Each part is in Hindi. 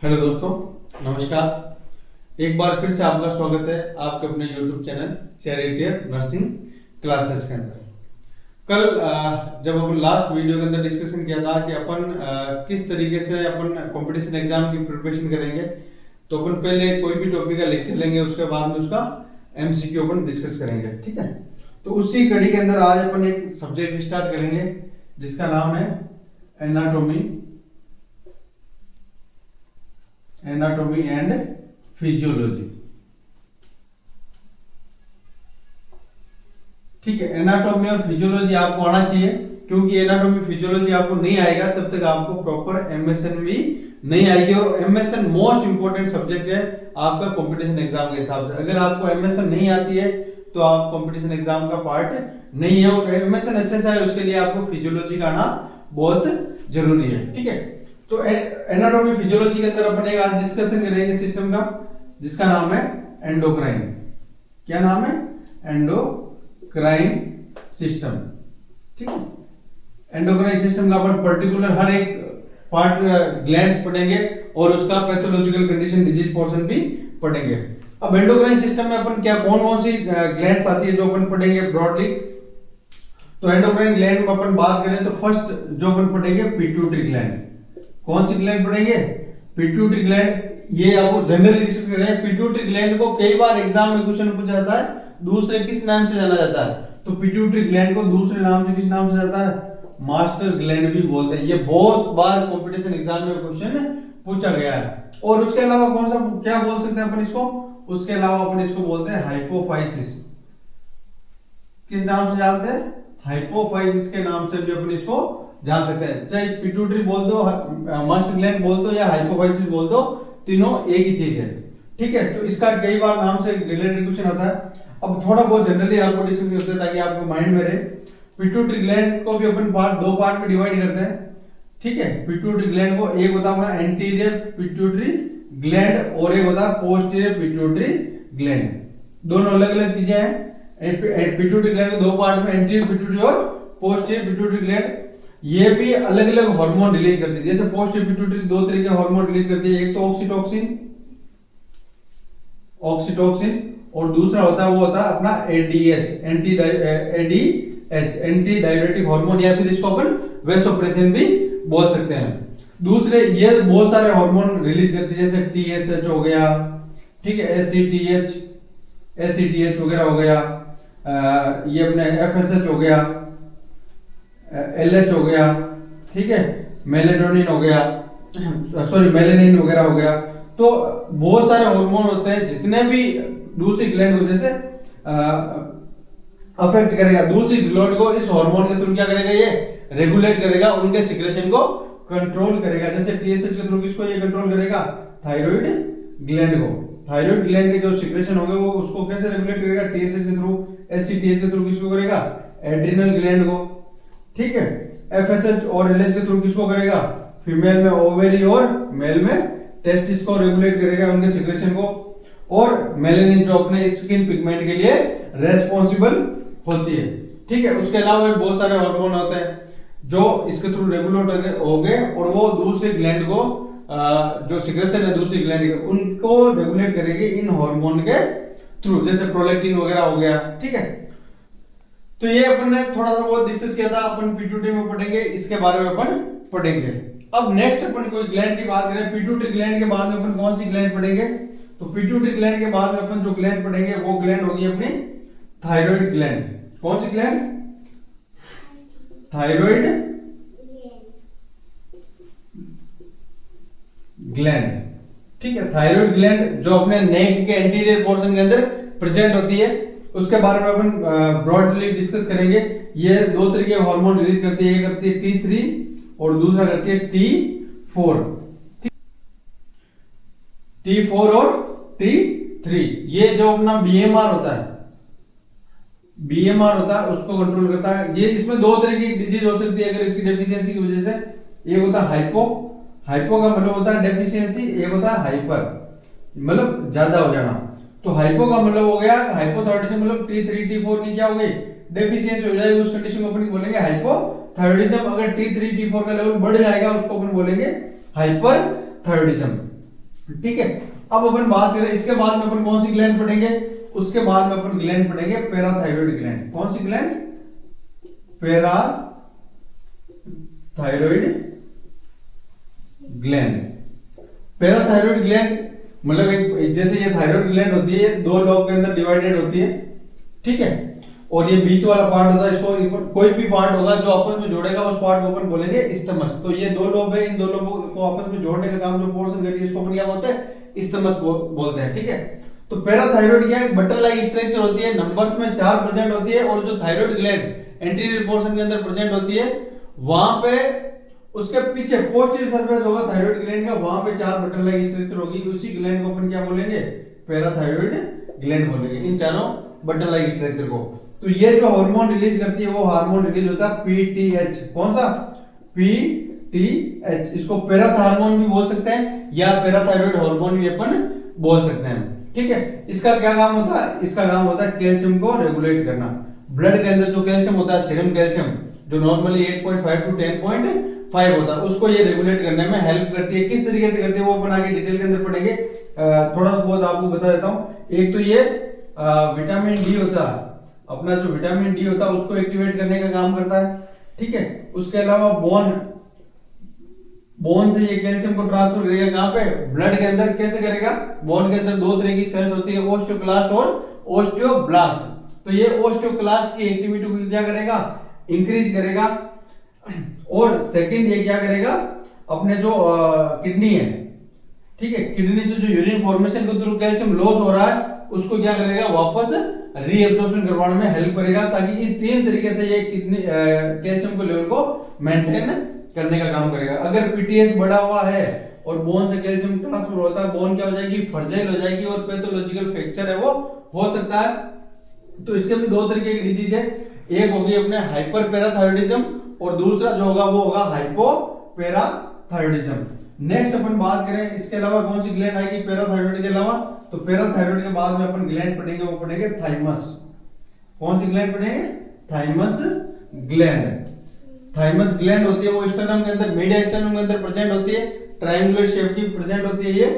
हेलो दोस्तों, नमस्कार। एक बार फिर से आपका स्वागत है आपके अपने YouTube channel charioteer nursing classes के अंदर। कल जब अपन लास्ट वीडियो के अंदर डिस्कशन किया था कि अपन किस तरीके से अपन कंपटीशन एग्जाम की प्रिपरेशन करेंगे, तो अपन पहले कोई भी टॉपिक का लेक्चर लेंगे, उसके बाद में उसका MCQ अपन डिस्कस करेंगे। ठीक है, तो उसी कड़ी के अंदर आज अपन एक सब्जेक्ट स्टार्ट करेंगे जिसका नाम है एनाटॉमी एंड फिजियोलॉजी। ठीक है, एनाटॉमी और फिजियोलॉजी आपको आना चाहिए, क्योंकि एनाटॉमी फिजियोलॉजी आपको नहीं आएगा तब तक आपको प्रॉपर MSN भी नहीं आएगी। और MSN मोस्ट इंपोर्टेंट सब्जेक्ट है आपका कंपटीशन एग्जाम के हिसाब से। अगर आपको MSN नहीं आती है तो आप कंपटीशन एग्जाम का पार्ट नहीं है, और MSN अच्छे से है उसके लिए आपको फिजियोलॉजी का आना बहुत जरूरी है। ठीक है, तो एनाटॉमी फिजियोलॉजी के अंदर अपन एक आज डिस्कशन करेंगे सिस्टम का, जिसका नाम है एंडोक्राइन। क्या नाम है? Endocrine system. ठीक है, एंडोक्राइन सिस्टम का अपन पर्टिकुलर हर एक पार्ट ग्लैंड्स पढ़ेंगे और उसका पैथोलॉजिकल कंडीशन डिजीज पोर्शन भी पढ़ेंगे। अब एंडोक्राइन सिस्टम में अपन क्या कौन कौन सी ग्लैंड्स आती है जो अपन पढ़ेंगे ब्रॉडली। तो एंडोक्राइन ग्लैंड में अपन बात करें तो फर्स्ट जो अपन पढ़ेंगे पिट्यूटरी ग्लैंड। कौन सी ग्लैंड पढ़ेंगे? Pituitary gland. ये आपको जनरली डिस्कस करेंगे। पिट्यूटरी ग्लैंड को कई बार एग्जाम में क्वेश्चन पूछा जाता है, दूसरे किस नाम से जाना जाता है? तो पिट्यूटरी ग्लैंड को दूसरे नाम से किस नाम से जाता है? मास्टर ग्लैंड भी बोलते हैं। ये बहुत बार कंपटीशन एग्जाम में क्वेश्चन पूछा गया है। और उसके अलावा कौन सा क्या बोल सकते हैं अपन इसको? उसके अलावा अपन इसको बोलते हैं हाइपोफाइसिस। किस नाम से जानते हैं? हाइपोफाइसिस के नाम से भी अपन इसको जान सकते हैं। चाहे पिट्यूटरी बोल दो, मास्टर ग्लैंड बोल दो या हाइपोफाइसिस बोल दो, तीनों एक ही चीज है। ठीक है, तो इसका कई बार नाम से रिलेटेड क्वेश्चन आता है। अब थोड़ा बहुत जनरली आपको डिस्कस करते हैं ताकि आपको माइंड में रहे। पिट्यूटरी ग्लैंड को भी अपन दो पार्ट में डिवाइड करते हैं। ठीक है, पिट्यूटरी ग्लैंड को एक होता है अपना एंटीरियर पिट्यूटरी ग्लैंड और एक होता है पोस्टीरियर पिट्यूटरी ग्लैंड। दोनों अलग अलग चीजें हैं। पिट्यूटरी ग्लैंड को दो पार्ट में एंटीरियर पिट्यूटरी और पोस्टीरियर पिट्यूटरी ग्लैंड। ये भी अलग अलग हार्मोन रिलीज करती है। जैसे पोस्टीरियर पिट्यूटरी दो तरीके के हार्मोन रिलीज करती है, एक तो ऑक्सीटोसिन और दूसरा होता है वो होता है अपना ADH एंटी डाययूरेटिक हार्मोन, या फिर इसको अपन वैसोप्रेसिन भी बोल सकते हैं। दूसरे ये बहुत सारे हार्मोन रिलीज करती है, जैसे TSH हो गया, ठीक है, ACTH वगैरह हो गया, ये अपने FSH हो गया, LH हो गया, ठीक है, मेलेटोनिन हो गया, मेलेनिन वगैरह हो गया। तो बहुत सारे हार्मोन होते हैं, जितने भी दूसरी ग्लैंड को जैसे अफेक्ट करेगा, दूसरी ग्लैंड को इस हार्मोन के थ्रू क्या करेगा? ये रेगुलेट करेगा, उनके सिक्रेशन को कंट्रोल करेगा। जैसे TSH के थ्रू किसको ये कंट्रोल करेगा? थायराइड ग्लैंड को। थायराइड ग्लैंड के जो सिक्रेशन होंगे वो उसको कैसे रेगुलेट करेगा? TSH के थ्रू। ACTH के थ्रू किसको करेगा? एड्रिनल ग्लैंड को। ठीक है, FSH और LH के थ्रू किसको करेगा? फीमेल में ओवेरी और मेल में टेस्टिस को रेगुलेट करेगा, उनके सिक्रेशन को। और मेलेनिन जो अपने स्किन पिगमेंट के लिए रेस्पॉन्सिबल होती है। ठीक है, उसके अलावा बहुत सारे हार्मोन होते हैं जो इसके थ्रू रेगुलेट होंगे और वो दूसरे ग्लैंड को जो सिक्रेशन है दूसरी ग्लैंड के, उनको रेगुलेट करेंगे इन हार्मोन के थ्रू, जैसे प्रोलैक्टिन वगैरह हो गया। ठीक है, तो ये अपन ने थोड़ा सा बहुत डिस्कस किया था। अपन पिट्यूटरी में पढ़ेंगे, इसके बारे में अपन पढ़ेंगे। अब नेक्स्ट अपन कोई ग्लैंड की बात करें, पिट्यूटरी ग्लैंड के बाद में अपन कौन सी ग्लैंड पढ़ेंगे? तो पिट्यूटरी ग्लैंड के बाद में अपन जो ग्लैंड पढ़ेंगे वो ग्लैंड होगी अपनी थायराइड ग्लैंड। कौन सी ग्लैंड? Thyroid gland. ठीक है, थायराइड ग्लैंड जो अपने नेक के एंटीरियर पोर्शन के अंदर प्रेजेंट होती है, उसके बारे में अपन ब्रॉडली डिस्कस करेंगे। ये दो तरीके के हार्मोन रिलीज करती है, एक करती है T3 और दूसरा करती है T4। T4 और T3 ये जो अपना BMR होता है, उसको कंट्रोल करता है। ये इसमें दो तरह की डिजीज हो सकती है अगर इसकी डेफिशिएंसी की वजह से। एक होता है हाइपो का मतलब होता है डेफिशिएंसी, एक होता है हाइपर मतलब ज्यादा हो जाना। तो हाइपो का मतलब हो गया हाइपोथायराइडिज्म, मतलब T3 T4 की क्या हो गई? डेफिशिएंसी हो जाएगी। उस कंडीशन को अपन बोलेंगे हाइपोथायराइडिज्म। अगर T3 T4 का लेवल बढ़ जाएगा उसको अपन बोलेंगे हाइपर थायराइडिज्म। ठीक है। अब अपन बात करें इसके बाद में अपन कौन सी ग्लैंड पढ़ेंगे, उसके बाद में अपन ग्लैंड पढ़ेंगे पैराथायरॉइड ग्लैंड। कौन सी gland? Parathyroid gland. Parathyroid gland मतलब एक जैसे ये थायराइड ग्लैंड होती है, दो लोब के अंदर डिवाइडेड होती है, ठीक है। और ये बीच वाला पार्ट होता है, इसको कोई भी पार्ट होगा जो आपस में जोड़ेगा उस पार्ट को अपन बोलेंगे इस्थमस। तो ये दो लोब है, इन दो लोबों को आपस में जोड़ने का काम जो पोर्शन करिए इसको अपन क्या बोलते हैं? इस्थमस बोलते हैं, ठीक है। तो पैराथायरॉइड क्या है? बटन लाइक स्ट्रक्चर होती है, नंबर्स में 4 प्रेजेंट होती है, और जो थायराइड ग्लैंड एंटीरियर पोर्शन के अंदर प्रेजेंट होती है, वहां पे उसके पीछे पोस्टीरियर सरफेस होगा थायराइड ग्लैंड का, वहां पे 4 बटन लाइक स्ट्रक्चर होगी, उसी ग्लैंड को अपन क्या बोलेंगे? पैराथायरॉइड ग्लैंड बोलेंगे, इन चारों बटन लाइक स्ट्रक्चर को। तो ये जो हार्मोन रिलीज करती है वो हार्मोन रिलीज होता है पीटीएच। कौन सा? पीटीएच। इसको पैराथार्मोन भी बोल सकते हैं या पैराथायरॉइड हार्मोन भी अपन बोल सकते हैं, ठीक है। इसका क्या काम होता है? इसका काम होता है कैल्शियम को रेगुलेट करना। ब्लड के अंदर जो कैल्शियम होता है, सीरम कैल्शियम, जो नॉर्मली 8.5 टू 10.5 होता है, उसको ये रेगुलेट करने में हेल्प करती है। किस तरीके से करती है वो अपन आगे डिटेल के अंदर पढ़ेंगे, थोड़ा बहुत आपको बता देता हूं। एक तो ये विटामिन डी होता है, अपना जो विटामिन डी होता है उसको एक्टिवेट करने का काम करता है, ठीक है। उसके अलावा बोन से ये कैल्शियम को ट्रांसफर करेगा कहां पे? ब्लड के अंदर। कैसे करेगा? बोन के अंदर 2 तरह की सेल्स होती है, ओस्टियोक्लास्ट और ओस्टियोब्लास्ट। तो ये ओस्टियोक्लास्ट की एक्टिविटी को क्या करेगा? इंक्रीज करेगा। और सेकंड ये क्या करेगा? अपने जो किडनी है, ठीक है, किडनी से जो यूरिन फॉर्मेशन के थ्रू कैल्शियम लॉस हो रहा है उसको क्या करेगा? वापस रीएब्जॉर्प्शन करवाने में हेल्प करेगा, ताकि इस 3 तरीके से ये किडनी कैल्शियम के लेवल को मेंटेन करने का काम करेगा। अगर पीटीएच बढ़ा हुआ है और बोन से कैल्शियम ट्रांसफर होता है, बोन क्या हो जाएगी? फ्रजाइल हो जाएगी और पैथोलॉजिकल फ्रैक्चर है वो हो सकता है। तो इसके भी 2 तरीके की डिजीज है, एक होगी अपने हाइपर पैराथायरॉइडिज्म और दूसरा जो होगा वो होगा हाइपो पैराथायरॉइडिज्म। नेक्स्ट अपन बात करें इसके अलावा कौन सी ग्लैंड आएगी पैराथायरॉइड के अलावा? तो पैराथायरॉइड के बाद में अपन ग्लैंड पढ़ेंगे, वो पढ़ेंगे थाइमस। कौन सी ग्लैंड पढ़ेंगे? Thymus gland. थाइमस ग्लैंड होती है वो स्टर्नम के अंदर, मीडिया स्टर्नम के अंदर प्रेजेंट होती है, ट्रायंगुलर शेप की प्रेजेंट होती है ये।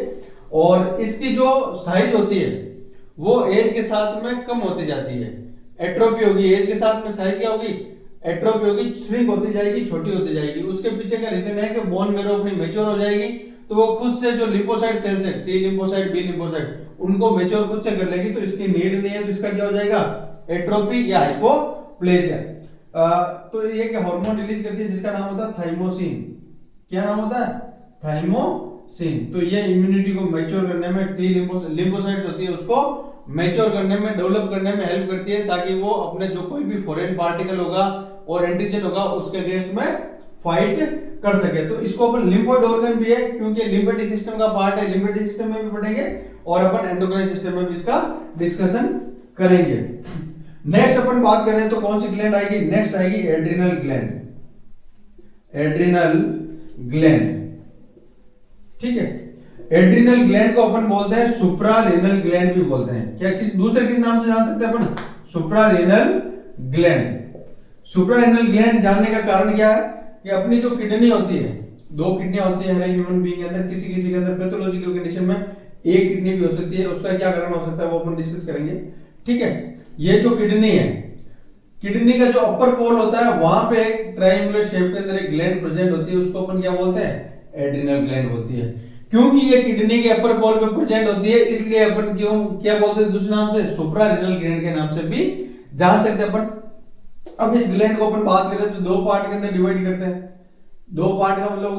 और इसकी जो साइज होती है वो एज के साथ में कम होती जाती है, एट्रोफी होगी। एज के साथ में साइज क्या होगी? एट्रोफी होगी, श्रिंक होती जाएगी, छोटी होती जाएगी। उसके पीछे का रीजन है कि बोन मेरो अपनी मैच्योर हो जाएगी, तो वो खुद से जो लिपोसाइट सेल्स है, टी लिपोसाइट, बी लिपोसाइट, उनको मैच्योर खुद से कर लेगी, तो इसकी नीड नहीं है, तो इसका क्या हो जाएगा? एट्रोफी या हाइपोप्लेजिया। तो ये क्या हार्मोन रिलीज करती है जिसका नाम होता है थाइमोसिन। क्या नाम होता है? थाइमोसिन। तो ये इम्यूनिटी को मैच्योर करने में, टी लिम्फोसाइट्स होती है उसको मैच्योर करने में, डेवलप करने में हेल्प करती है, ताकि वो अपने जो कोई भी फॉरेन पार्टिकल होगा और एंटीजन होगा उसके अगेंस्ट में फाइट कर सके। तो इसको अपन लिम्फोइड ऑर्गन भी है, क्योंकि लिम्फेटिक सिस्टम का पार्ट है, लिम्फेटिक सिस्टम में भी पढ़ेंगे और अपन एंडोक्राइन सिस्टम में भी इसका डिस्कशन करेंगे। नेक्स्ट अपन बात करें तो कौन सी ग्लैंड आएगी? नेक्स्ट आएगी एड्रिनल ग्लैंड। एड्रिनल ग्लैंड, ठीक है। एड्रिनल ग्लैंड को अपन बोलते हैं सुप्रारेनल ग्लैंड भी बोलते हैं। क्या किस नाम से जान सकते हैं अपन? सुप्रारेनल ग्लैंड। सुप्रारेनल ग्लैंड जानने का कारण क्या है कि अपनी जो किडनी होती है, 2 किडनियां होती है हर ह्यूमन बीइंग के अंदर, किसी किसी के अंदर पैथोलॉजिकल कंडीशन में 1 किडनी भी हो सकती है, उसका क्या कारण हो सकता है वो अपन डिस्कस करेंगे, ठीक है। ये जो किडनी है, किडनी का जो अपर पोल होता है वहां पे एक ट्रायंगुलर शेप के अंदर एक ग्लैंड प्रेजेंट होती है, उसको अपन क्या बोलते हैं? एड्रिनल ग्लैंड बोलती है। क्योंकि ये किडनी के अपर पोल पे प्रेजेंट होती है, इसलिए अपन क्यों क्या बोलते हैं दूसरे नाम से? सुप्रारेनल ग्लैंड के नाम से भी जान सकते हैं अपन। अब इस ग्लैंड को अपन बात करें तो 2 पार्ट के अंदर डिवाइड करते हैं। 2 पार्ट का मतलब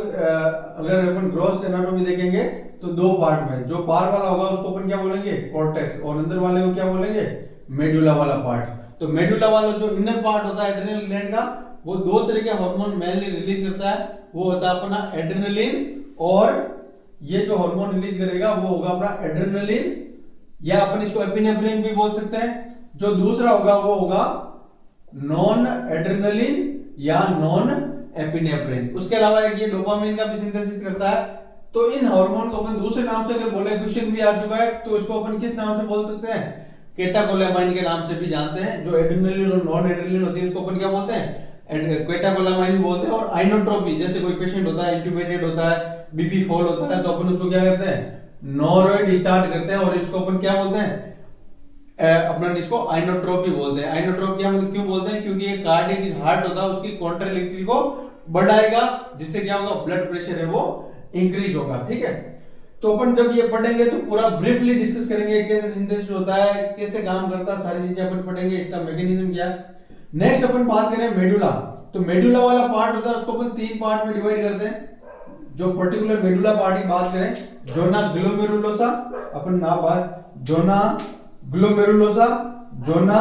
अगर अपन ग्रॉस एनाटॉमी देखेंगे तो 2 पार्ट में, जो बाहर वाला होगा उसको अपन क्या बोलेंगे? कॉर्टेक्स, और अंदर वाले को क्या बोलेंगे? मेडुला वाला पार्ट। तो मेडुला वाला जो इनर पार्ट होता है एड्रिनल ग्लैंड का, वो 2 तरह के हार्मोन मेनली रिलीज करता है। वो होता है अपना एड्रेनलिन, और ये जो हार्मोन रिलीज करेगा वो होगा अपना एड्रेनलिन, या अपन इसको एपिनेफ्रिन भी बोल सकते हैं। जो दूसरा होगा वो होगा नॉन एड्रेनलिन या नॉन एपिनेफ्रिन। उसके अलावा एक ये डोपामिन का भी सिंथेसिस करता है। तो इन हार्मोन को अपन दूसरे नाम से अगर बोले, क्वेश्चन भी आ चुका है, तो इसको अपन किस नाम से बोल सकते हैं? केटाकोलामाइन के नाम से भी जानते हैं। जो एड्रेनलिन और नॉन एड्रेनलिन होती है उसको अपन क्या बोलते हैं? केटाकोलामाइन भी बोलते हैं। और आइनोट्रोपी, जैसे कोई पेशेंट होता है इंट्यूबेटेड होता है, बीपी फॉल होता है, तो अपन उसको क्या कहते हैं? नोरोइड स्टार्ट करते हैं और इसको अपन क्या बोलते हैं, अपना इसको आइनोट्रोपी बोलते हैं। आइनोट्रोप क्या क्यों बोलते हैं, क्योंकि ये कार्डियक हार्ट होता है उसकी कॉन्ट्रैक्टिलिटी को बढ़ाएगा, जिससे क्या होगा, ब्लड प्रेशर है वो इंक्रीज होगा। ठीक है, तो अपन जब ये पढ़ेंगे तो पूरा ब्रीफली डिस्कस करेंगे कैसे सिंथेसिस होता है, कैसे काम करता है, सारी चीजें अपन पढ़ेंगे, इसका मैकेनिज्म क्या है। नेक्स्ट अपन बात करें मेडुला, तो मेडुला वाला पार्ट होता है उसको अपन 3 पार्ट में डिवाइड करते हैं। जो पर्टिकुलर मेडुला पार्ट की बात करें, जोना ग्लोमेरुलोसा, अपन ना बात जोना ग्लोमेरुलोसा, जोना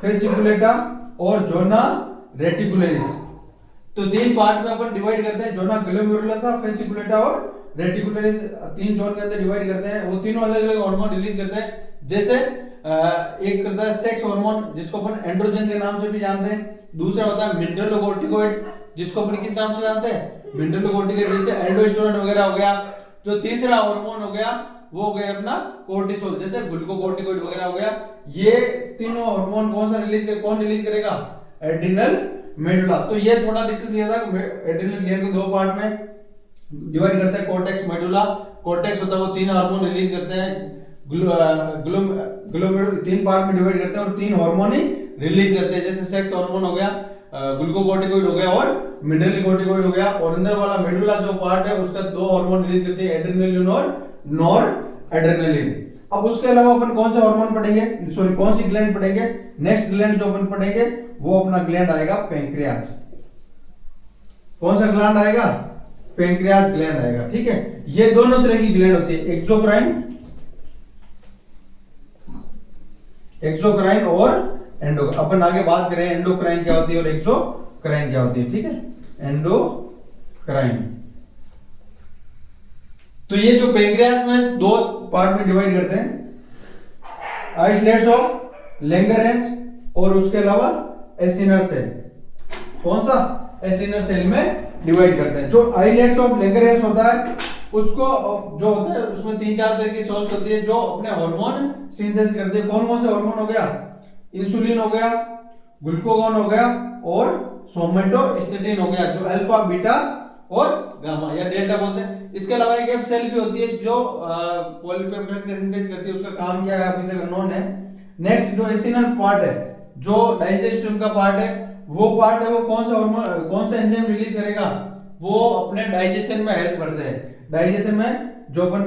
फेसिकुलेटा और जोना रेटिकुलरिस, तो 3 पार्ट में अपन डिवाइड करते हैं। जोना ग्लोमेरुलोसा, फेसिकुलेटा और रेटिकुलरिस 3 जोन के अंदर डिवाइड करते हैं। वो तीनों अलग अलग हार्मोन रिलीज करते हैं। जैसे एक करता है सेक्स हार्मोन जिसको अपन एंड्रोजन के नाम से भी जानते हैं, दूसरा होता है मिनरलोकोर्टिकोइड जिसको अपन किस नाम से जानते हैं, मिनरलोकोर्टिकोइड, जैसे एल्डोस्टेरोन वगैरह हो गया। जो तीसरा हार्मोन हो गया वो हो गया अपना कोर्टिसोल, जैसे ग्लूकोकोर्टिकोइड वगैरह हो गया। ये तीनों हार्मोन कौन रिलीज करेगा, एड्रिनल मेडुला। तो ये थोड़ा डिस्कस किया था, एड्रिनल ग्लैंड को 2 पार्ट में डिवाइड करते हैं, कोर्टेक्स मेडुला। कोर्टेक्स होता है वो 3 हार्मोन रिलीज करते हैं, 3 पार्ट में डिवाइड करते हैं और 3 हार्मोन ही रिलीज करते हैं, जैसे सेक्स हार्मोन हो गया, ग्लूकोकोर्टिकोइड हो गया और मिनरलोकोर्टिकोइड हो गया। और अंदर वाला मेडुला जो पार्ट है उसका 2 हार्मोन रिलीज करते हैं, एड्रेनालिन और नॉर एड्रेनालिन। अब उसके अलावा अपन कौन से हार्मोन पढ़ेंगे, सॉरी कौन सी ग्लैंड पढ़ेंगे, नेक्स्ट ग्लैंड जो अपन पढ़ेंगे वो अपना ग्लैंड आएगा पैंक्रियाज। कौन सा ग्लैंड आएगा, पैंक्रियाज ग्लैंड आएगा। ठीक है, ये दोनों तरह की ग्लैंड होती है, एक्सोक्राइन और एंडोक्राइन। अपन आगे बात करें एंडोक्राइन क्या होती है और एक्सोक्राइन क्या होती है। ठीक है, एंडोक्राइन। तो ये जो पैंक्रियाज में 2 पार्ट में डिवाइड करते हैं, आइसलेट्स ऑफ लैंगरहैंस और उसके अलावा एसिनर सेल। कौन सा, एसिनर सेल में डिवाइड करते हैं। जो आइसलेट्स ऑफ लैंगरहैंस होता है उसको जो होता है उसमें 3-4 तरह की सेल्स होती है जो अपने हार्मोन सिंथेसिस करते हैं। कौन कौन से हार्मोन हो गया, इंसुलिन हो गया, ग्लूकागोन हो गया और सोमेटोस्टेटिन हो गया, जो अल्फा, बीटा और गामा या डेल्टा बोलते हैं। इसके अलावा एक एफ सेल भी होती है जो पॉलीपेप्टाइड्स का सिंथेसिस करती है, उसका काम क्या है अभी तक अननोन है। नेक्स्ट जो एसिनल पार्ट है, जो डाइजेस्टिव का पार्ट है, वो पार्ट है वो कौन सा हार्मोन, कौन सा एंजाइम रिलीज करेगा, वो अपने डाइजेशन में हेल्प करते हैं। डाइजेशन में जो अपन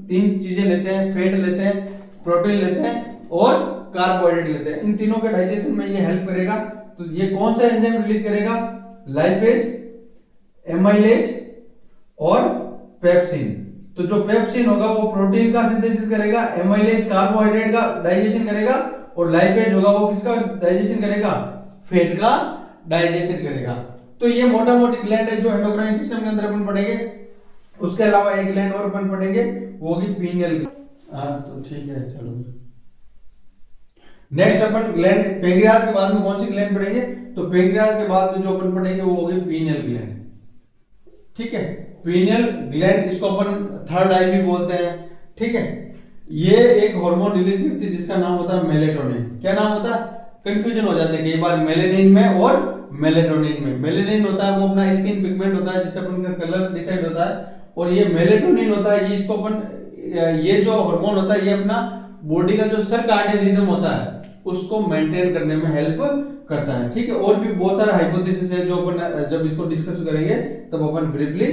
3 चीजें लेते हैं, फैट लेते हैं, प्रोटीन लेते हैं और कार्बोहाइड्रेट लेते हैं, इन तीनों के डाइजेशन में ये हेल्प करेगा। तो ये कौन सा एंजाइम रिलीज करेगा, लाइपेज, एमाइलेज और पेप्सिन। तो जो पेप्सिन होगा वो प्रोटीन का सिंथेसिस करेगा, एमाइलेज कार्बोहाइड्रेट का डाइजेशन करेगा और लाइपेज होगा वो किसका डाइजेशन करेगा, फैट का डाइजेशन करेगा। तो ये मोटा मोटी ग्लैंड है जो एंडोक्राइन सिस्टम के अंदर अपन पढ़ेंगे। उसके अलावा एक ग्लैंड और अपन पढ़ेंगे, वो होगी पीनियल। तो ठीक है, चलो नेक्स्ट अपन ग्लैंड, पैंक्रियाज के बाद में कौन सी ग्लैंड पढ़ेंगे, तो पैंक्रियाज के बाद में जो अपन पढ़ेंगे वो होगी पीनियल ग्लैंड। ठीक है, पीनियल ग्लैंड, इसको अपन थर्ड आई भी बोलते हैं। ठीक है, ये एक हार्मोन रिलीज करती है जिसका नाम होता है मेलेटोनिन। क्या नाम होता है, कंफ्यूजन हो जाता है कई बार मेलेनिन में और मेलेटोनिन में। मेलेनिन होता है वो अपना स्किन पिगमेंट होता है जिससे अपन का कलर डिसाइड होता है, और ये मेलेटोनिन होता है, ये इसको अपन, ये जो हार्मोन होता है ये अपना बॉडी का जो सर्काडियन रिदम होता है उसको मेंटेन करने में हेल्प करता है। ठीक है, और भी बहुत सारे हाइपोथेसिस है जो अपन जब इसको डिस्कस करेंगे तब अपन ब्रीफली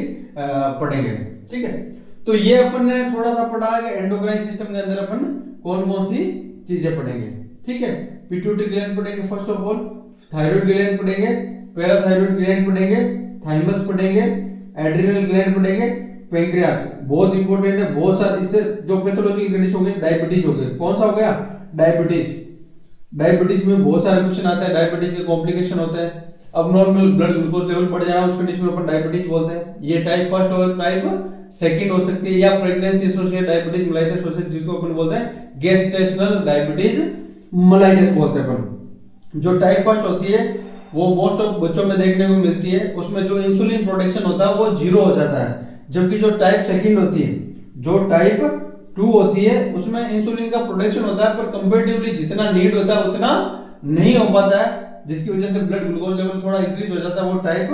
पढ़ेंगे। ठीक है, तो ये अपन ने थोड़ा सा पढ़ा कि एंडोक्राइन सिस्टम के अंदर अपन कौन कौन सी चीजें पढ़ेंगे। ठीक है, पिट्यूटरी ग्लैंड पढ़ेंगे first of all, thyroid gland पढ़ेंगे, पैराथायराइड ग्लैंड पढ़ेंगे, थाइमस पढ़ेंगे, एड्रिनल ग्लैंड पढ़ेंगे, पैंक्रियाज बहुत इंपॉर्टेंट है। बहुत सारे इससे जो पैथोलॉजी की कंडीशन हो गई, डायबिटीज हो गई। कौन सा हो गया, डायबिटीज। डायबिटीज में बहुत सारे क्वेश्चन आते हैं, डायबिटीज के कॉम्प्लिकेशन होते हैं, अब नॉर्मल ब्लड ग्लूकोज लेवल बढ़ जाना, उस कंडीशन में अपन डायबिटीज बोलते हैं। ये टाइप फर्स्ट और टाइप सेकंड हो सकती है, या प्रेगनेंसी एसोसिएटेड डायबिटीज मेलाइटिस हो सकती है, जिसको अपन बोलते हैं गेस्टेशनल डायबिटीज मेलाइटिस बोलते हैं अपन। जो टाइप फर्स्ट होती है वो मोस्ट ऑफ बच्चों में देखने को मिलती है, उसमें जो इंसुलिन प्रोडक्शन होता है वो 0 हो जाता है। जबकि जो टाइप सेकंड होती है, जो टाइप 2 होती है, उसमें इंसुलिन का प्रोडक्शन होता है पर कंपैरेटिवली जितना नीड होता है उतना नहीं हो पाता है, जिसकी वजह से ब्लड ग्लूकोज लेवल थोड़ा इंक्रीज हो जाता है, वो टाइप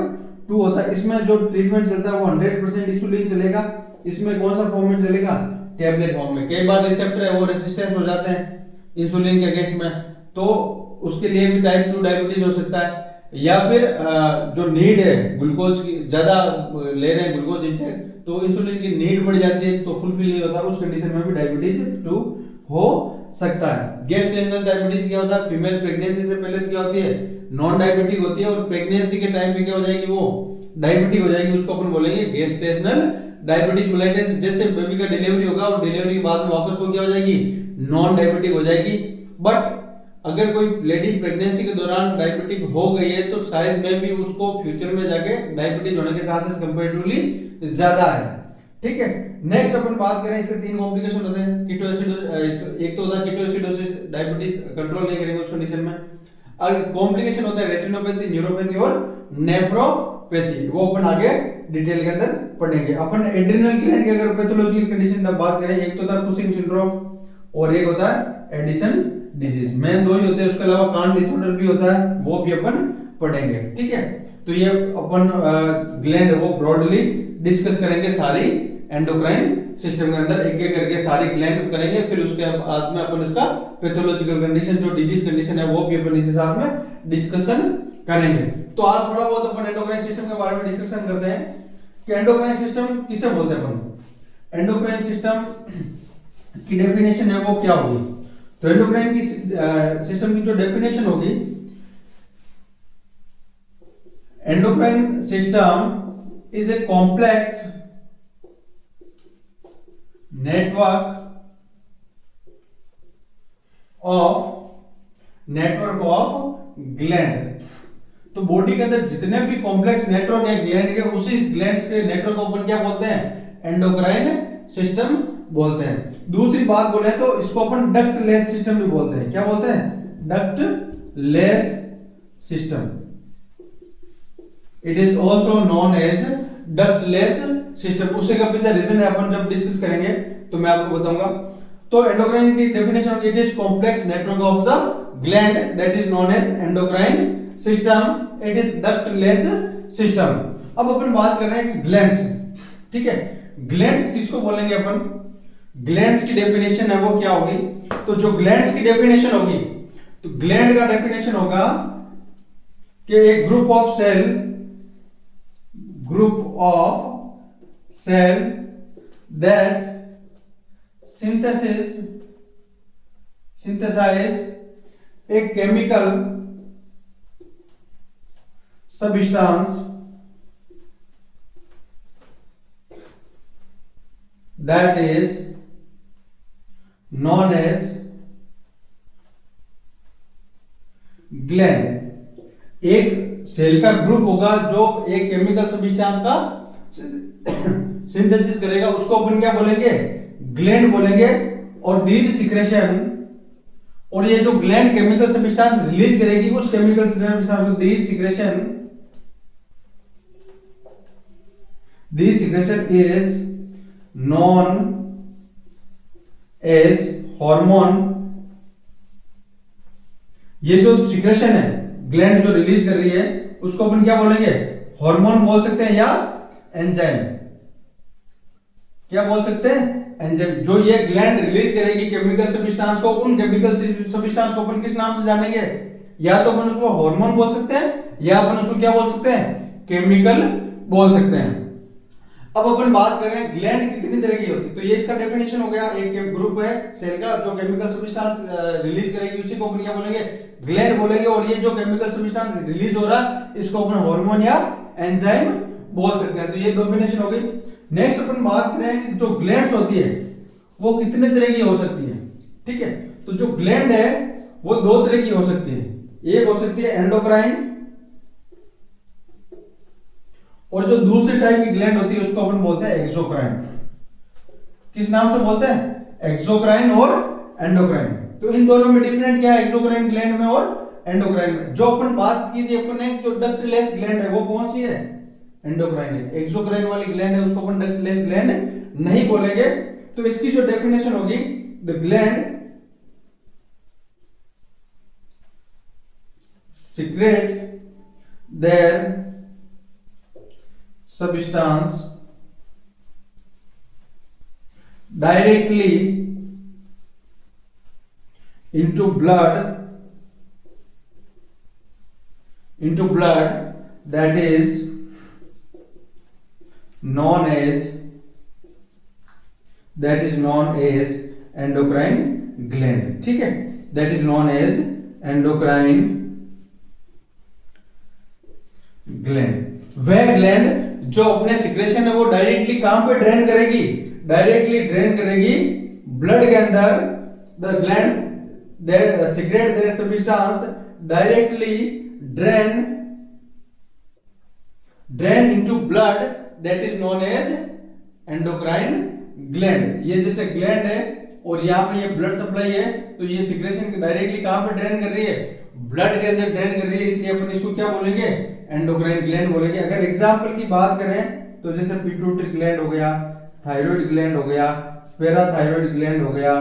2 होता है। इसमें जो ट्रीटमेंट चलता है वो 100% इंसुलिन चलेगा। इसमें कौन सा फॉर्मेट चलेगा, टैबलेट फॉर्म में। कई बार रिसेप्टर है वो रेसिस्टेंस हो जाते हैं इंसुलिन के अगेंस्ट में, तो उसके लिए भी टाइप 2 डायबिटीज हो सकता है। या फिर जो नीड है ग्लूकोज की, ज्यादा ले रहे हैं ग्लूकोज इंटेक, तो इंसुलिन की नीड बढ़ जाती है तो फुलफिल नहीं होता, उस कंडीशन में भी डायबिटीज 2 हो सकता है। गेस्टेशनल डायबिटीज क्या होता है, फीमेल प्रेगनेंसी से पहले क्या होती है, नॉन डायबिटिक होती है, और प्रेगनेंसी के टाइम पे क्या हो जाएगी, वो डायबिटिक हो जाएगी, उसको अपन बोलेंगे गेस्टेशनल डायबिटीज मेलाइटिस। जैसे बेबी का डिलीवरी होगा और डिलीवरी के बाद में वापस वो क्या हो जाएगी, नॉन डायबिटिक हो जाएगी। बट अगर कोई लेडी प्रेगनेंसी के दौरान डायबिटिक हो गई है तो शायद में भी उसको फ्यूचर में जाके डायबिटीज होने के चांसेस कंपैरेटिवली ज्यादा है। ठीक है, नेक्स्ट अपन बात करें, इसके 3 कॉम्प्लिकेशन होते हैं। कीटोएसिड, एक तो होता है कीटोएसिडोसिस, डायबिटीज कंट्रोल नहीं करेंगे उस कंडीशन में। और कॉम्प्लिकेशन होता है रेटिनोपैथी, न्यूरोपैथी और नेफ्रोपैथी, वो अपन आगे डिटेल के अंदर पढ़ेंगे। अपन एड्रिनल ग्लैंड की अगर पैथोलॉजिकल कंडीशन की बात करें, एक तो होता है कुशिंग सिंड्रोम और एक होता है एडिसन डिजीज, मेन 2 ही होते हैं। उसके अलावा कान डिसऑर्डर भी होता है, वो भी अपन पढ़ेंगे। ठीक है, तो ये अपन ग्लैंड वो ब्रॉडली डिस्कस करेंगे सारी एंडोक्राइन सिस्टम के अंदर, एक एक करके सारी ग्लैंड करेंगे। फिर उसके बाद में अपन उसका पैथोलॉजिकल कंडीशन, जो डिजीज कंडीशन है, वो भी अपन इसके साथ में डिस्कशन करेंगे। तो आज थोड़ा बहुत अपन एंडोक्राइन सिस्टम के बारे में डिस्कशन करते हैं कि एंडोक्राइन सिस्टम किसे बोलते हैं अपन। एंडोक्राइन सिस्टम की डेफिनेशन है वो क्या होगी, तो एंडोक्राइन की सिस्टम की जो डेफिनेशन होगी, endocrine system is a complex network of gland. तो बॉडी के अंदर जितने भी कॉम्प्लेक्स नेटवर्क है ग्लैंड के, उसी ग्लैंड के नेटवर्क को अपन क्या बोलते हैं, एंडोक्राइन सिस्टम बोलते हैं। दूसरी बात बोले तो इसको अपन डक्टलेस सिस्टम भी बोलते हैं। क्या बोलते हैं, ductless system, it is also known as ductless system. उससे का पीछे रीजन है अपन जब डिस्कस करेंगे तो मैं आपको बताऊंगा। तो एंडोक्राइन की definition, it is complex network of the gland that is known as endocrine system, it is ductless system. अब अपन बात कर रहे हैं ग्लैंड्स। ठीक है, ग्लैंड्स किसको बोलेंगे अपन, ग्लैंड्स की डेफिनेशन है वो क्या होगी, तो जो ग्लैंड्स की डेफिनेशन होगी, तो ग्लैंड का डेफिनेशन होगा कि एक group of cell that synthesize a chemical substance that is known as gland. एक सेल का ग्रुप होगा जो एक केमिकल सब्सटेंस का सिंथेसिस करेगा, उसको अपन क्या बोलेंगे, ग्लैंड बोलेंगे। और दीज सिक्रेशन, और ये जो ग्लैंड केमिकल सब्सटेंस रिलीज करेगी, उस केमिकल सब्सटेंस को these secretion is known as hormone. ये जो सिक्रेशन है ग्लैंड जो रिलीज कर रही है, उसको अपन क्या बोलेंगे, हार्मोन बोल सकते हैं या एंजाइम। क्या बोल सकते हैं, एंजाइम। जो ये ग्लैंड रिलीज करेगी केमिकल सब्सटेंस को, उन केमिकल सब्सटेंस को अपन किस नाम से जानेंगे, या तो अपन उसको हार्मोन बोल सकते हैं या अपन उसको क्या बोल सकते हैं, केमिकल बोल सकते हैं। अब अपन बात कर रहे हैं ग्लैंड कितनी तरह की होती है, तो ये इसका डेफिनेशन हो गया, एक ग्रुप है सेल का जो केमिकल सब्सटेंस रिलीज करेगी, उसी को अपन क्या बोलेंगे, ग्लैंड बोलेंगे। और ये जो केमिकल सब्सटेंस रिलीज हो रहा है, इसको अपन हार्मोन या एंजाइम बोल सकते हैं। तो ये डेफिनेशन हो गई। नेक्स्ट अपन बात करें जो ग्लैंड्स होती है वो कितने तरह की हो सकती है। ठीक है, तो जो ग्लैंड है वो 2 तरह की हो सकती है। एक हो सकती है एंडोक्राइन, और जो दूसरी टाइप की ग्लैंड होती है उसको अपन बोलते हैं एक्सोक्राइन। किस नाम से बोलते हैं, एक्सोक्राइन और एंडोक्राइन। तो इन दोनों में डिफरेंट क्या है, एक्सोक्राइन ग्लैंड में और एंडोक्राइन में। जो अपन बात की थी अपन ने, जो डक्टलेस ग्लैंड है वो कौन सी है, एंडोक्राइन है। एक्सोक्राइन वाली ग्लैंड है उसको अपन डक्टलेस ग्लैंड नहीं बोलेंगे। तो इसकी जो डेफिनेशन होगी, the gland secrete their substance directly into blood, that is known as endocrine gland, ठीक है, that is known as endocrine gland। वह ग्लैंड जो अपने सिक्रेशन है वो डायरेक्टली कहां पे ड्रेन करेगी, ब्लड के अंदर। The gland that secrete their substance directly drain into blood, that is known as endocrine gland। ये जैसे ग्लैंड है और यहाँ पे ये ब्लड सप्लाई है, तो ये सिक्रेशन डायरेक्टली कहां पे ड्रेन कर रही है, ब्लड के अंदर ड्रेन कर रही है, इसलिए अपन इसको क्या बोलेंगे, एंडोक्राइन ग्लैंड बोलेंगे। अगर एग्जांपल की बात करें तो जैसे पिट्यूटरी ग्लैंड हो गया, थायराइड ग्लैंड हो गया, पैराथायराइड ग्लैंड हो गया,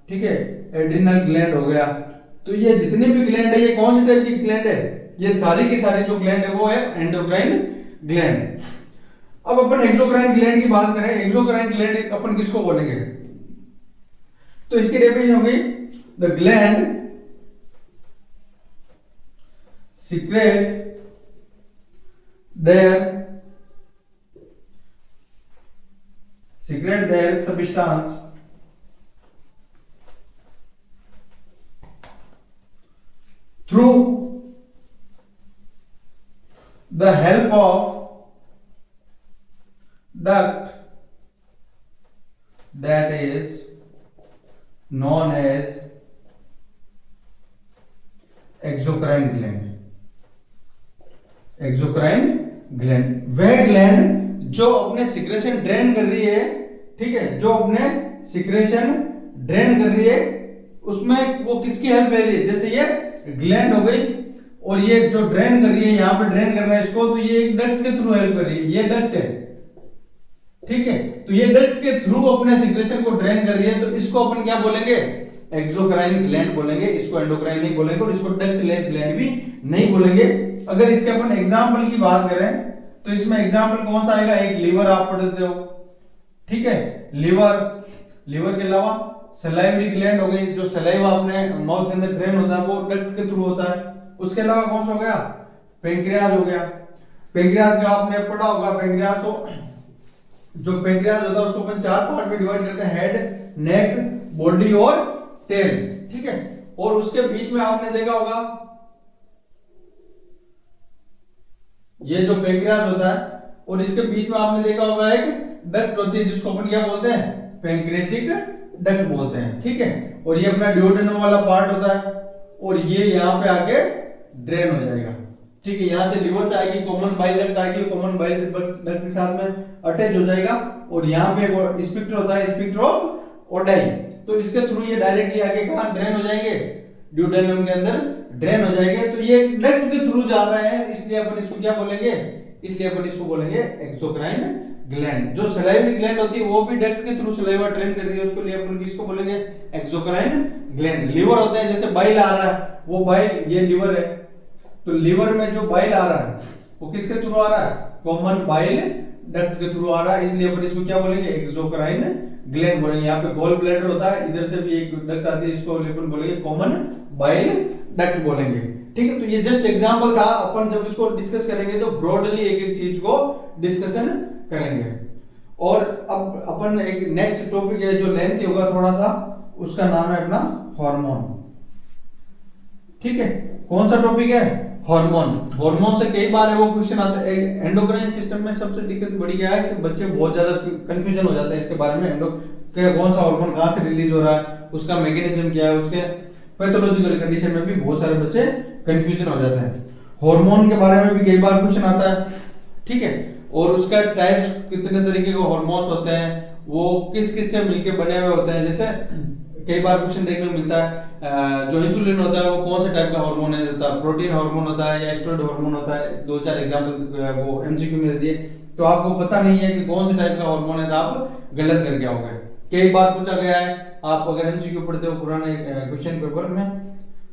ठीक है, एड्रिनल ग्लैंड हो गया, तो ये जितने भी ग्लैंड है ये कौन से टाइप की ग्लैंड है, ये सारी की सारी जो ग्लैंड है वो है एंडोक्राइन ग्लैंड। अब अपन एक्सोक्राइन ग्लैंड की बात करें, एक्सोक्राइन ग्लैंड अपन किसको बोलेंगे, तो इसकी डेफिनेशन होगी the gland secrete their substance through the help of duct, that is known as exocrine gland। Exocrine gland वह ग्लैंड जो अपने सिक्रेशन ड्रेन कर रही है, ठीक है, जो अपने सिक्रेशन ड्रेन कर रही है, उसमें वो किसकी हेल्प ले रही है, जैसे ये ग्लैंड हो गई और ये जो ड्रेन कर रही है, यहाँ पे ड्रेन करना है इसको, तो ये एक डक्ट के थ्रू हेल्प कर रही है, ये डक्ट है, ठीक है, तो ये डक्ट के थ्रू अपने सिक्रेशन को ड्रेन कर रही है, तो इसको अपन क्या बोलेंगे, एक्सोक्राइन ग्लैंड बोलेंगे, इसको एंडोक्राइन नहीं बोलेंगे और इसको डक्टलेस ग्लैंड भी नहीं बोलेंगे। अगर इसके अपन एग्जाम्पल की बात करें तो इसमें एग्जाम्पल कौन सा आएगा, एक लीवर आप पढ़ते हो, ठीक है, लीवर के अलावा सलाइवरी ग्लैंड हो गई, जो सलाइवा अपने माउथ के अंदर ड्रेन होता है वो डक्ट के थ्रू होता है। उसके अलावा कौन सा हो गया, पेंक्रियाज हो गया, पेंक्रियाज का आपने पढ़ा होगा, पेंक्रियाज तो जो पेंक्रियाज होता है उसको अपन 4 पार्ट में डिवाइड करते हैं, हेड, नेक, बॉडी और टेल, ठीक है, और उसके बीच में आपने देखा होगा ये जो पेंक्रियाज होता है और इसके बीच में आपने देखा होगा एक डक्ट होती है जिसको अपन क्या बोलते हैं, पैंक्रियाटिक डक्ट बोलते हैं, ठीक है, और ये अपना ड्यूडेनम वाला पार्ट होता है और ये यहाँ पे आके ड्रेन हो जाएगा, ठीक है, यहाँ से लिवर से आएगी, कॉमन बाइल डक्ट आएगी, कॉमन बाइल डक्ट के साथ में अटैच हो जाएगा और यहाँ पे स्पिक्टर होता है, स्पिक्टर ऑफ ओडाई, तो इसके थ्रू ये डायरेक्टली आगे कहाँ ड्रेन हो जाएंगे, ड्यूडेनम के अंदर ड्रेन हो जाएंगे, तो ये डक्ट के थ्रू जा रहा है, इसलिए अपन इसको क्या बोलेंगे, इसलिए अपन इसको बोलेंगे एक्सोक्राइन ग्लैंड। जो सलाइवरी ग्लैंड होती है वो भी डक्ट के थ्रू सलाइवा ड्रेन कर रही है, उसको लिए अपन किसको बोलेंगे, एक्सोक्राइन ग्लैंड। लिवर होता है, जैसे बाइल आ रहा है, वो बाइल, ये लिवर है, तो लिवर में जो बाइल आ रहा है वो किसके थ्रू आ रहा है, कॉमन बाइल डक्ट के थ्रू आ रहा है, इसलिए अपन इसको क्या बोलेंगे, एक्सोक्राइन ग्लैंड बोलेंगे। यहाँ पे गॉल ब्लैडर होता है, इधर से भी एक डक्ट आती है, इसको अपन बोलेंगे कॉमन बाइल डक्ट बोलेंगे, ठीक है। तो ये जस्ट एग्जांपल था, अपन जब इसको डिस्कस करेंगे तो ब्रॉडली एक एक चीज को डिस्कशन करेंगे। और अब अपन एक नेक्स्ट टॉपिक है जो लेंथी होगा थोड़ा सा, उसका नाम है अपना हार्मोन, ठीक है। कौन सा टॉपिक है, हार्मोन। हार्मोन से कई बार है वो क्वेश्चन आता है। एंडोक्राइन सिस्टम में सबसे दिक्कत बड़ी क्या है कि बच्चे बहुत ज्यादा कंफ्यूजन हो जाते हैं इसके बारे में, कौन सा हार्मोन कहाँ से रिलीज हो रहा है, उसका मैकेनिज्म क्या है, उसके पैथोलॉजिकल कंडीशन में भी बहुत सारे बच्चे कंफ्यूजन हो जाते हैं। हार्मोन के बारे में भी कई बार क्वेश्चन आता है, ठीक है, और उसका टाइप्स कितने तरीके के हार्मोन्स होते हैं, वो किस किस से मिलके बने हुए होते हैं। जैसे कई बार क्वेश्चन देखने को मिलता है जो इंसुलिन होता है वो कौन से टाइप का हार्मोन है, प्रोटीन हार्मोन होता है या स्टेरॉइड हार्मोन होता है। 2-4 एग्जांपल वो एमसीक्यू में दे दिए, तो आपको पता नहीं है कि कौन से टाइप का हार्मोन है तो आप गलत करके आओगे। कई बार पूछा गया है, आप अगर एमसीक्यू पढ़ते हो पुराने क्वेश्चन पेपर में,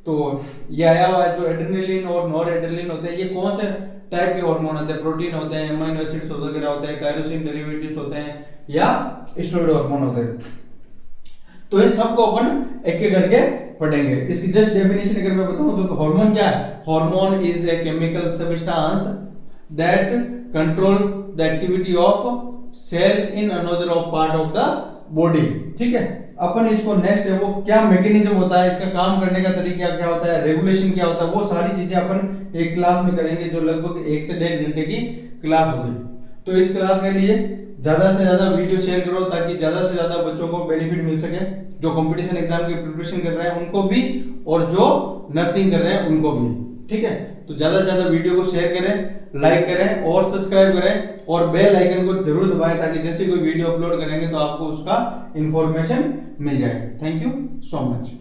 तो ये आया हुआ है जो एड्रेनलिन और नॉर एड्रेनलिन होते हैं, ये कौन से टाइप के हार्मोन होते हैं, प्रोटीन होते हैं, अमीनो एसिड्स वगैरह होते हैं, टायरोसिन डेरिवेटिव्स होते हैं या स्टेरॉइड हार्मोन होते हैं। तो इन सबको अपन एक एक करके पढ़ेंगे। इसकी जस्ट डेफिनेशन अगर मैं बताऊं तो हार्मोन क्या है? Hormone is a chemical substance that control the activity of cell in another of part of the body. ठीक है, अपन इसको नेक्स्ट है वो क्या मैकेनिज्म होता है, इसका काम करने का तरीका क्या होता है, रेगुलेशन क्या होता है, वो सारी चीजें अपन एक क्लास में करेंगे जो लगभग 1 से 1.5 घंटे की क्लास होगी। तो इस क्लास के लिए ज्यादा से ज्यादा वीडियो शेयर करो ताकि ज्यादा से ज्यादा बच्चों को बेनिफिट मिल सके, जो कंपटीशन एग्जाम की प्रिपरेशन कर रहे हैं उनको भी और जो नर्सिंग कर रहे हैं उनको भी। ठीक है, तो ज्यादा से ज्यादा वीडियो को शेयर करें, लाइक करें और सब्सक्राइब करें और बेल आइकन को जरूर दबाएं ताकि जैसे कोई वीडियो अपलोड करेंगे तो आपको उसका इंफॉर्मेशन मिल जाए। Thank you so much.